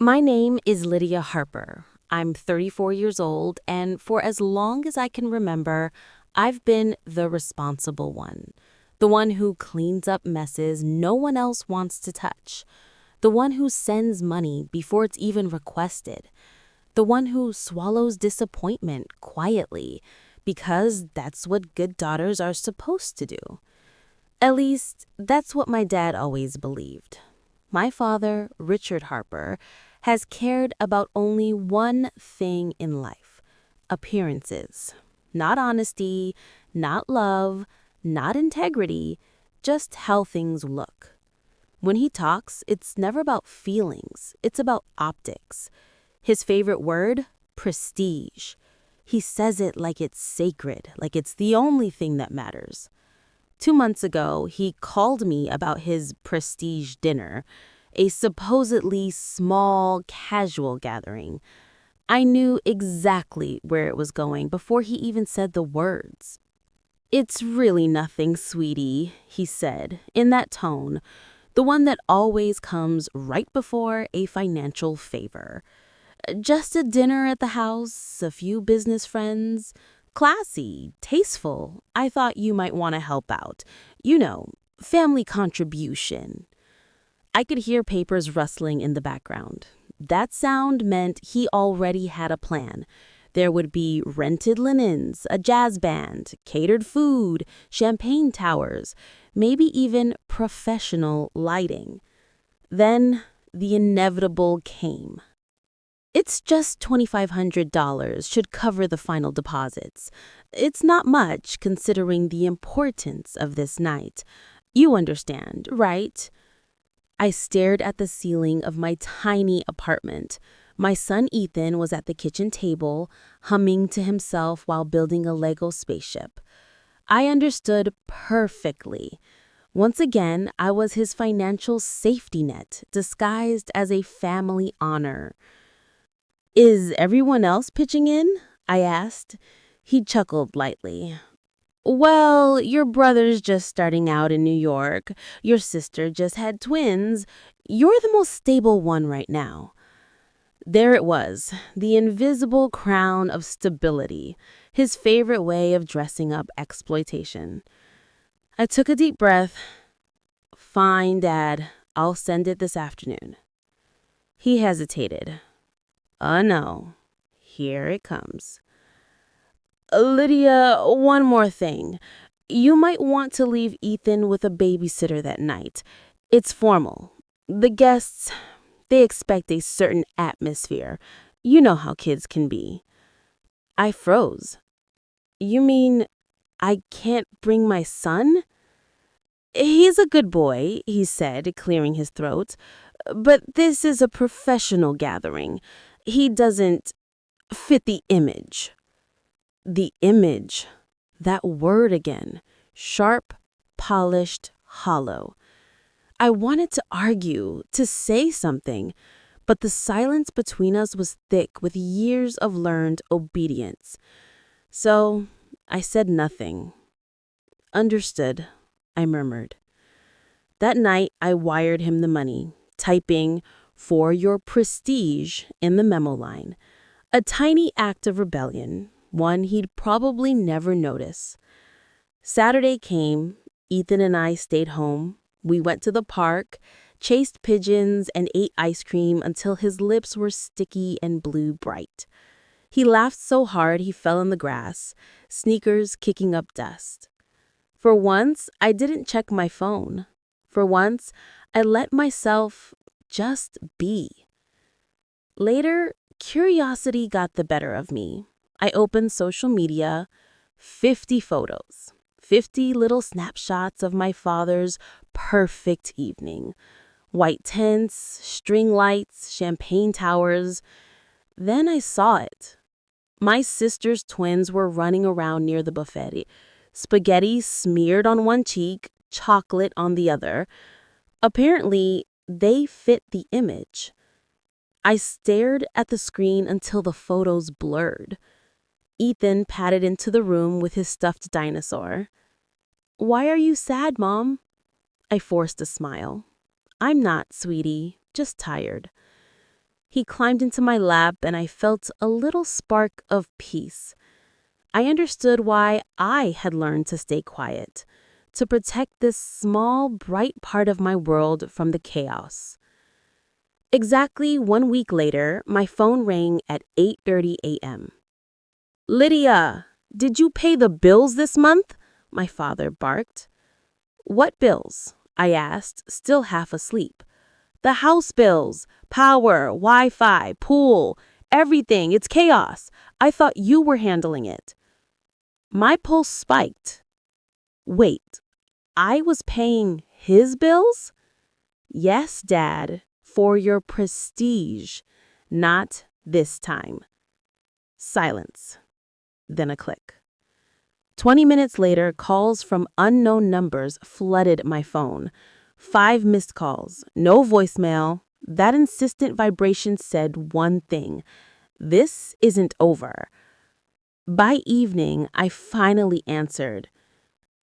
My name is Lydia Harper. I'm 34 years old, and for as long as I can remember, I've been the responsible one. The one who cleans up messes no one else wants to touch. The one who sends money before it's even requested. The one who swallows disappointment quietly, because that's what good daughters are supposed to do. At least, that's what my dad always believed. My father, Richard Harper, has cared about only one thing in life: appearances. Not honesty, not love, not integrity, just how things look. When he talks, it's never about feelings, it's about optics. His favorite word? Prestige. He says it like it's sacred, like it's the only thing that matters. 2 months ago, he called me about his prestige dinner, a supposedly small, casual gathering. I knew exactly where it was going before he even said the words. "It's really nothing, sweetie," he said, in that tone, the one that always comes right before a financial favor. "Just a dinner at the house, a few business friends. Classy, tasteful. I thought you might want to help out. You know, family contribution." I could hear papers rustling in the background. That sound meant he already had a plan. There would be rented linens, a jazz band, catered food, champagne towers, maybe even professional lighting. Then the inevitable came. "It's just $2,500 should cover the final deposits. It's not much considering the importance of this night. You understand, right?" I stared at the ceiling of my tiny apartment. My son Ethan was at the kitchen table, humming to himself while building a Lego spaceship. I understood perfectly. Once again, I was his financial safety net, disguised as a family honor. "Is everyone else pitching in?" I asked. He chuckled lightly. "Well, your brother's just starting out in New York. Your sister just had twins. You're the most stable one right now." There it was, the invisible crown of stability, his favorite way of dressing up exploitation. I took a deep breath. "Fine, Dad. I'll send it this afternoon." He hesitated. No. Here it comes. "Lydia, one more thing. You might want to leave Ethan with a babysitter that night. It's formal. The guests, they expect a certain atmosphere. You know how kids can be." I froze. "You mean I can't bring my son?" "He's a good boy," he said, clearing his throat. "But this is a professional gathering. He doesn't fit the image." The image. That word again. Sharp, polished, hollow. I wanted to argue, to say something, but the silence between us was thick with years of learned obedience. So I said nothing. "Understood," I murmured. That night, I wired him the money, typing "for your prestige" in the memo line. A tiny act of rebellion, one he'd probably never notice. Saturday came. Ethan and I stayed home. We went to the park, chased pigeons, and ate ice cream until his lips were sticky and blue bright. He laughed so hard he fell in the grass, sneakers kicking up dust. For once, I didn't check my phone. For once, I let myself just be. Later, curiosity got the better of me. I opened social media. 50 photos. 50 little snapshots of my father's perfect evening. White tents, string lights, champagne towers. Then I saw it. My sister's twins were running around near the buffet. Spaghetti smeared on one cheek, chocolate on the other. Apparently, they fit the image. I stared at the screen until the photos blurred. Ethan padded into the room with his stuffed dinosaur. "Why are you sad, Mom?" I forced a smile. "I'm not, sweetie, just tired." He climbed into my lap and I felt a little spark of peace. I understood why I had learned to stay quiet, to protect this small, bright part of my world from the chaos. Exactly 1 week later, my phone rang at 8:30 a.m. "Lydia, did you pay the bills this month?" my father barked. "What bills?" I asked, still half asleep. "The house bills, power, Wi-Fi, pool, everything. It's chaos. I thought you were handling it." My pulse spiked. Wait, I was paying his bills? "Yes, Dad, for your prestige. Not this time." Silence. Then a click. 20 minutes later, calls from unknown numbers flooded my phone. 5 missed calls, no voicemail. That insistent vibration said one thing: this isn't over. By evening, I finally answered.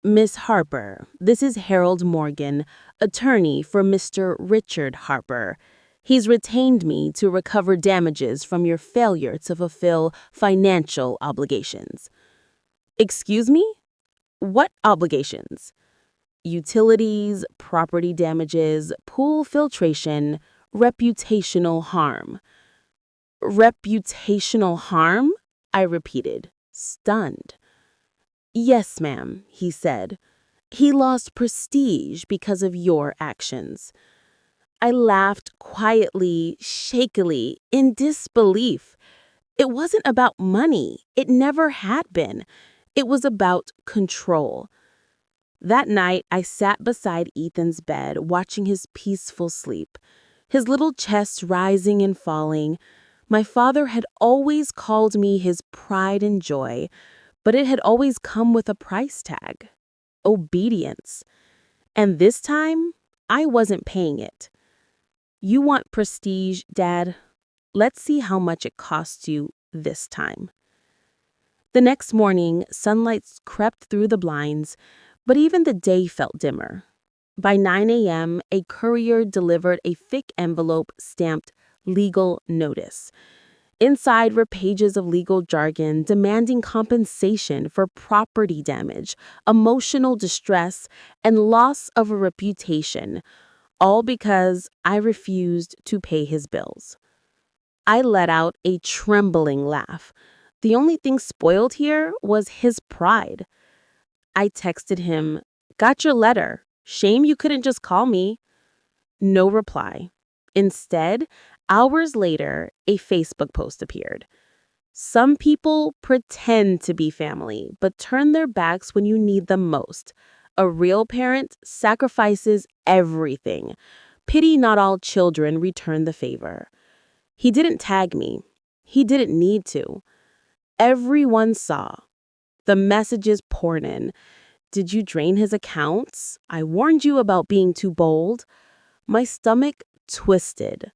"Miss Harper, this is Harold Morgan, attorney for Mr. Richard Harper. He's retained me to recover damages from your failure to fulfill financial obligations." "Excuse me? What obligations?" "Utilities, property damages, pool filtration, reputational harm." "Reputational harm?" I repeated, stunned. "Yes, ma'am," he said. "He lost prestige because of your actions." I laughed quietly, shakily, in disbelief. It wasn't about money. It never had been. It was about control. That night, I sat beside Ethan's bed, watching his peaceful sleep, his little chest rising and falling. My father had always called me his pride and joy, but it had always come with a price tag: obedience. And this time, I wasn't paying it. "You want prestige, Dad? Let's see how much it costs you this time." The next morning, sunlight crept through the blinds, but even the day felt dimmer. By 9 a.m., a courier delivered a thick envelope stamped "legal notice." Inside were pages of legal jargon demanding compensation for property damage, emotional distress, and loss of a reputation, all because I refused to pay his bills. I let out a trembling laugh. The only thing spoiled here was his pride. I texted him, "Got your letter. Shame you couldn't just call me." No reply. Instead, hours later, a Facebook post appeared. "Some people pretend to be family, but turn their backs when you need them most. A real parent sacrifices everything. Pity not all children, return the favor." He didn't tag me. He didn't need to. Everyone saw. The messages poured in. "Did you drain his accounts? I warned you about being too bold." My stomach twisted.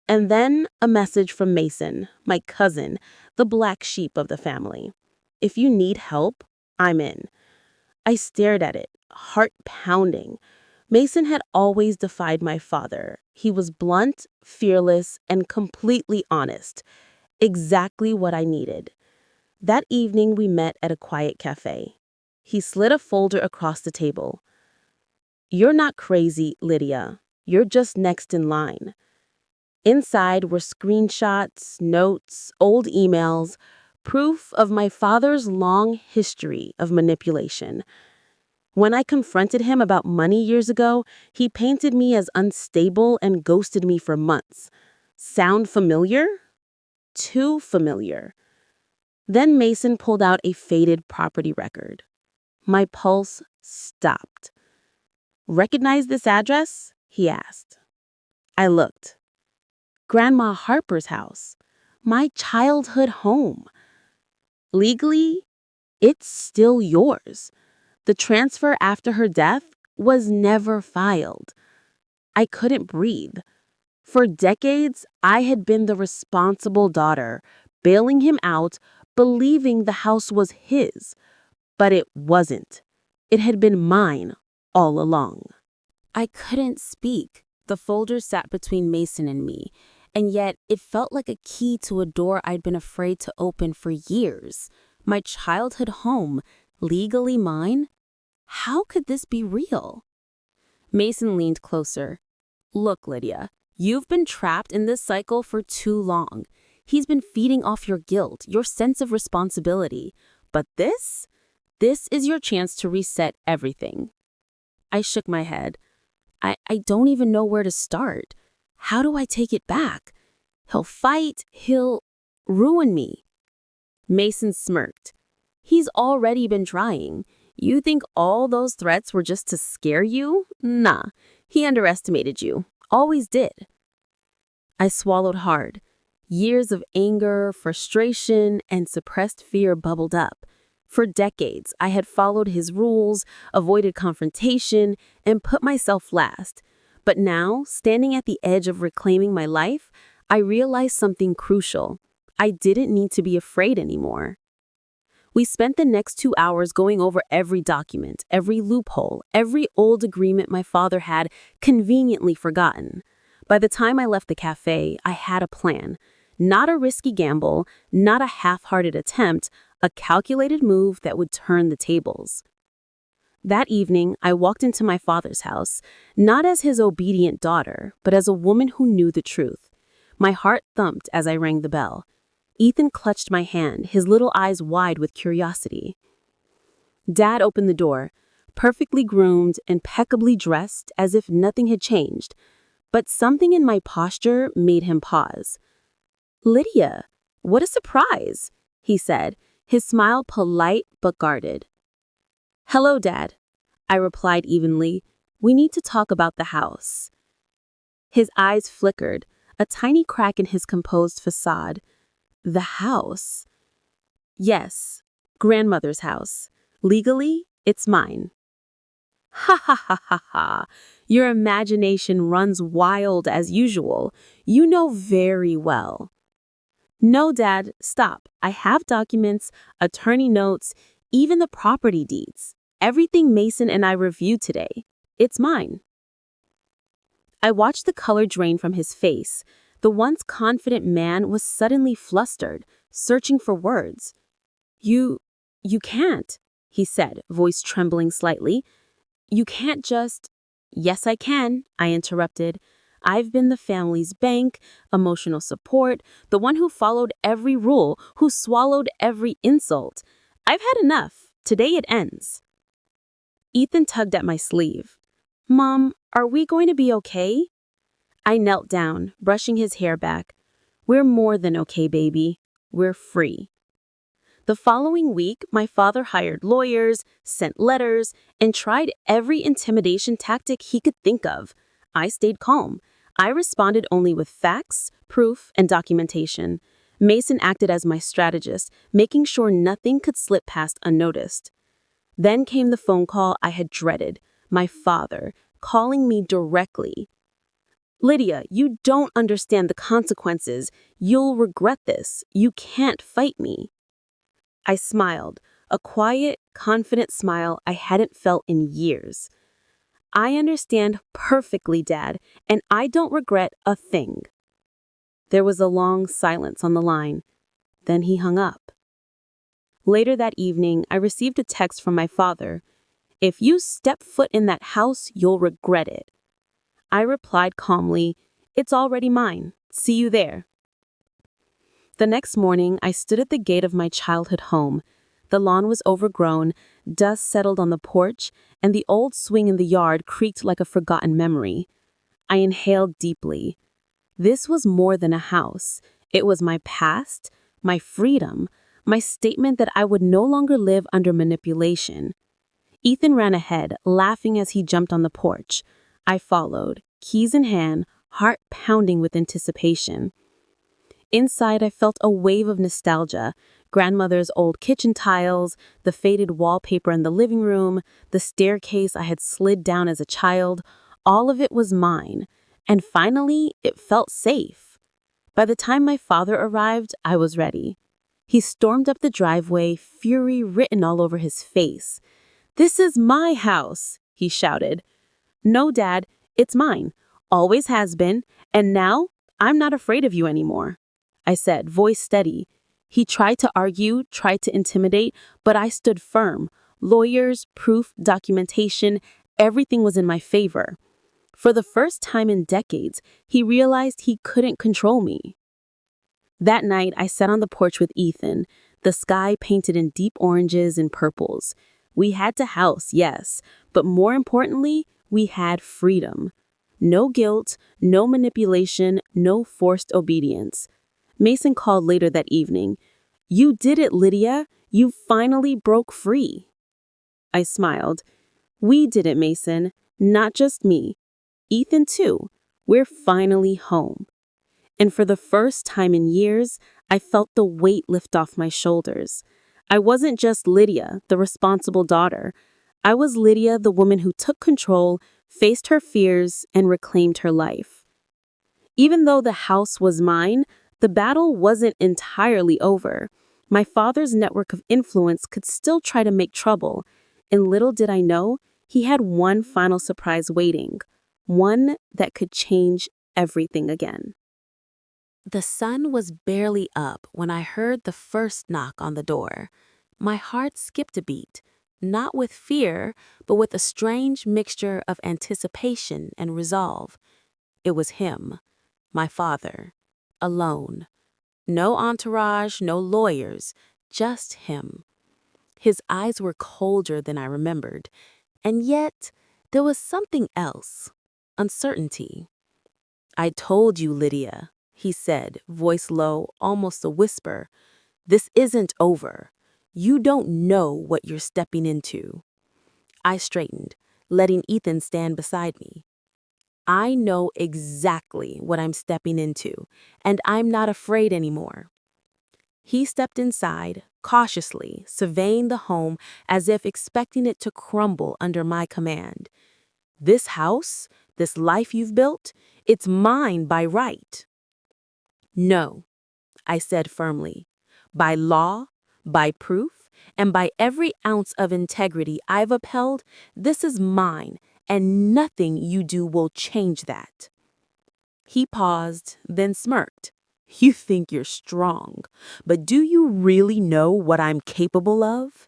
And then a message from Mason, my cousin, the black sheep of the family. "If you need help, I'm in." I stared at it, heart pounding. Mason had always defied my father. He was blunt, fearless, and completely honest. Exactly what I needed. That evening, we met at a quiet cafe. He slid a folder across the table. "You're not crazy, Lydia. You're just next in line." Inside were screenshots, notes, old emails, proof of my father's long history of manipulation. When I confronted him about money years ago, he painted me as unstable and ghosted me for months. Sound familiar? Too familiar. Then Mason pulled out a faded property record. My pulse stopped. "Recognize this address?" he asked. I looked. Grandma Harper's house. My childhood home. Legally, it's still yours. The transfer after her death was never filed. I couldn't breathe. For decades, I had been the responsible daughter, bailing him out, believing the house was his. But it wasn't. It had been mine all along. I couldn't speak. The folder sat between Mason and me, And yet, it felt like a key to a door I'd been afraid to open for years. My childhood home, legally mine? How could this be real? Mason leaned closer. Look, Lydia, you've been trapped in this cycle for too long. He's been feeding off your guilt, your sense of responsibility. But this is your chance to reset everything. I shook my head. I don't even know where to start. How do I take it back? He'll fight, he'll ruin me. Mason smirked. He's already been trying. You think all those threats were just to scare you? Nah, he underestimated you. Always did. I swallowed hard. Years of anger, frustration, and suppressed fear bubbled up. For decades, I had followed his rules, avoided confrontation, and put myself last. But now, standing at the edge of reclaiming my life, I realized something crucial. I didn't need to be afraid anymore. We spent the next 2 hours going over every document, every loophole, every old agreement my father had conveniently forgotten. By the time I left the cafe, I had a plan. Not a risky gamble, not a half-hearted attempt, a calculated move that would turn the tables. That evening, I walked into my father's house, not as his obedient daughter, but as a woman who knew the truth. My heart thumped as I rang the bell. Ethan clutched my hand, his little eyes wide with curiosity. Dad opened the door, perfectly groomed, impeccably dressed, as if nothing had changed. But something in my posture made him pause. "Lydia, what a surprise," he said, his smile polite but guarded. "Hello, Dad," I replied evenly. "We need to talk about the house." His eyes flickered, a tiny crack in his composed facade. The house? Yes, grandmother's house. Legally, it's mine. Ha ha ha ha ha. Your imagination runs wild as usual. You know very well. No, Dad, stop. I have documents, attorney notes, even the property deeds. Everything Mason and I reviewed today. It's mine. I watched the color drain from his face. The once confident man was suddenly flustered, searching for words. You can't, he said, voice trembling slightly. You can't just... Yes, I can, I interrupted. I've been the family's bank, emotional support, the one who followed every rule, who swallowed every insult. I've had enough. Today it ends. Ethan tugged at my sleeve. Mom, are we going to be okay? I knelt down, brushing his hair back. We're more than okay, baby. We're free. The following week, my father hired lawyers, sent letters, and tried every intimidation tactic he could think of. I stayed calm. I responded only with facts, proof, and documentation. Mason acted as my strategist, making sure nothing could slip past unnoticed. Then came the phone call I had dreaded, my father, calling me directly. Lydia, you don't understand the consequences. You'll regret this. You can't fight me. I smiled, a quiet, confident smile I hadn't felt in years. I understand perfectly, Dad, and I don't regret a thing. There was a long silence on the line. Then he hung up. Later that evening, I received a text from my father. If you step foot in that house, you'll regret it. I replied calmly, it's already mine. See you there. The next morning, I stood at the gate of my childhood home. The lawn was overgrown, dust settled on the porch, and the old swing in the yard creaked like a forgotten memory. I inhaled deeply. This was more than a house. It was my past, my freedom, my statement that I would no longer live under manipulation. Ethan ran ahead, laughing as he jumped on the porch. I followed, keys in hand, heart pounding with anticipation. Inside, I felt a wave of nostalgia. Grandmother's old kitchen tiles, the faded wallpaper in the living room, the staircase I had slid down as a child, all of it was mine. And finally, it felt safe. By the time my father arrived, I was ready. He stormed up the driveway, fury written all over his face. "This is my house," he shouted. "No, Dad, it's mine. Always has been. And now, I'm not afraid of you anymore, I said, voice steady. He tried to argue, tried to intimidate, but I stood firm. Lawyers, proof, documentation, everything was in my favor. For the first time in decades, he realized he couldn't control me. That night, I sat on the porch with Ethan, the sky painted in deep oranges and purples. We had to house, yes, but more importantly, we had freedom. No guilt, no manipulation, no forced obedience. Mason called later that evening. "You did it, Lydia. You finally broke free." I smiled. "We did it, Mason. Not just me. Ethan, too. We're finally home." And for the first time in years, I felt the weight lift off my shoulders. I wasn't just Lydia, the responsible daughter. I was Lydia, the woman who took control, faced her fears, and reclaimed her life. Even though the house was mine, the battle wasn't entirely over. My father's network of influence could still try to make trouble, and little did I know, he had one final surprise waiting, one that could change everything again. The sun was barely up when I heard the first knock on the door. My heart skipped a beat, not with fear, but with a strange mixture of anticipation and resolve. It was him, my father, alone. No entourage, no lawyers, just him. His eyes were colder than I remembered, and yet there was something else, uncertainty. "I told you, Lydia," he said, voice low, almost a whisper. "This isn't over. You don't know what you're stepping into." I straightened, letting Ethan stand beside me. "I know exactly what I'm stepping into, and I'm not afraid anymore." He stepped inside, cautiously, surveying the home as if expecting it to crumble under my command. "This house, this life you've built, it's mine by right." "No," I said firmly. "By law, by proof, and by every ounce of integrity I've upheld, this is mine, and nothing you do will change that." He paused, then smirked. "You think you're strong, but do you really know what I'm capable of?"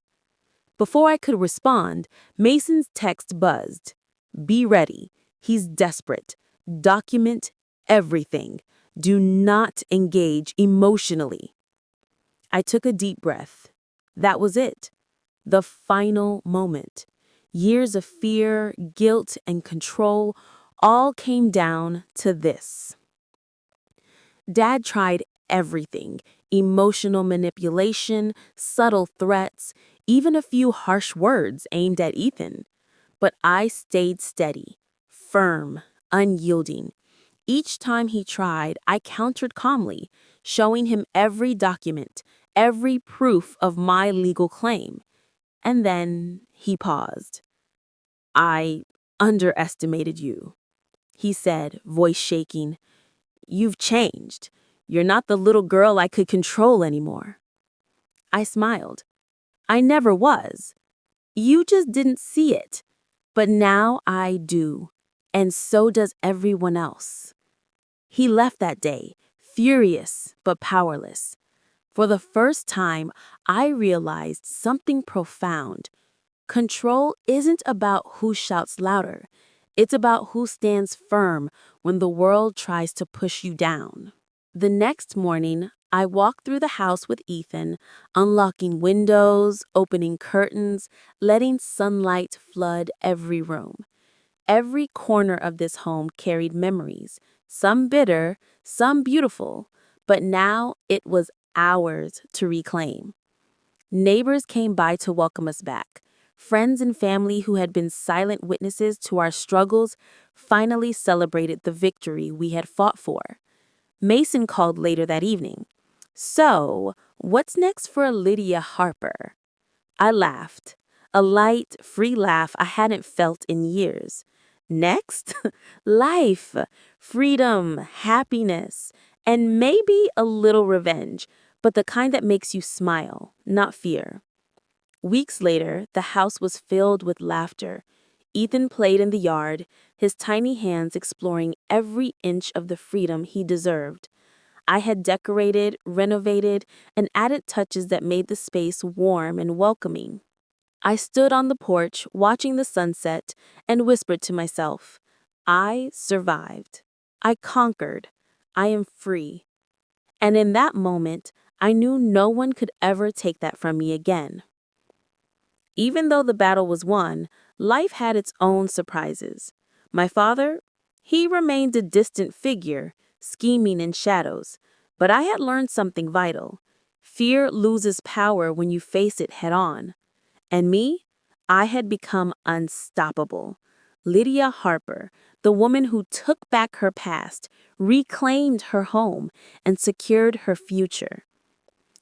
Before I could respond, Mason's text buzzed. "Be ready. He's desperate. Document everything. Do not engage emotionally." I took a deep breath. That was it. The final moment. Years of fear, guilt, and control all came down to this. Dad tried everything: emotional manipulation, subtle threats, even a few harsh words aimed at Ethan. But I stayed steady, firm, unyielding. Each time he tried, I countered calmly, showing him every document, every proof of my legal claim. And then he paused. "I underestimated you," he said, voice shaking. "You've changed. You're not the little girl I could control anymore." I smiled. "I never was. You just didn't see it. But now I do. And so does everyone else." He left that day, furious but powerless. For the first time, I realized something profound. Control isn't about who shouts louder. It's about who stands firm when the world tries to push you down. The next morning, I walked through the house with Ethan, unlocking windows, opening curtains, letting sunlight flood every room. Every corner of this home carried memories, some bitter, some beautiful, but now it was ours to reclaim. Neighbors came by to welcome us back. Friends and family who had been silent witnesses to our struggles finally celebrated the victory we had fought for. Mason called later that evening. "So, what's next for Lydia Harper?" I laughed, a light, free laugh I hadn't felt in years. "Next? Life, freedom, happiness, and maybe a little revenge, but the kind that makes you smile, not fear." Weeks later, the house was filled with laughter. Ethan played in the yard, his tiny hands exploring every inch of the freedom he deserved. I had decorated, renovated, and added touches that made the space warm and welcoming. I stood on the porch, watching the sunset, and whispered to myself, I survived. I conquered. I am free. And in that moment, I knew no one could ever take that from me again. Even though the battle was won, life had its own surprises. My father, he remained a distant figure, scheming in shadows, but I had learned something vital. Fear loses power when you face it head on. And me, I had become unstoppable. Lydia Harper, the woman who took back her past, reclaimed her home, and secured her future.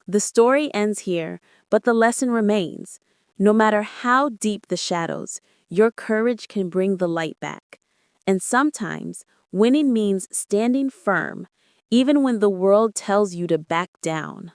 The story ends here, but the lesson remains. No matter how deep the shadows, your courage can bring the light back. And sometimes, winning means standing firm, even when the world tells you to back down.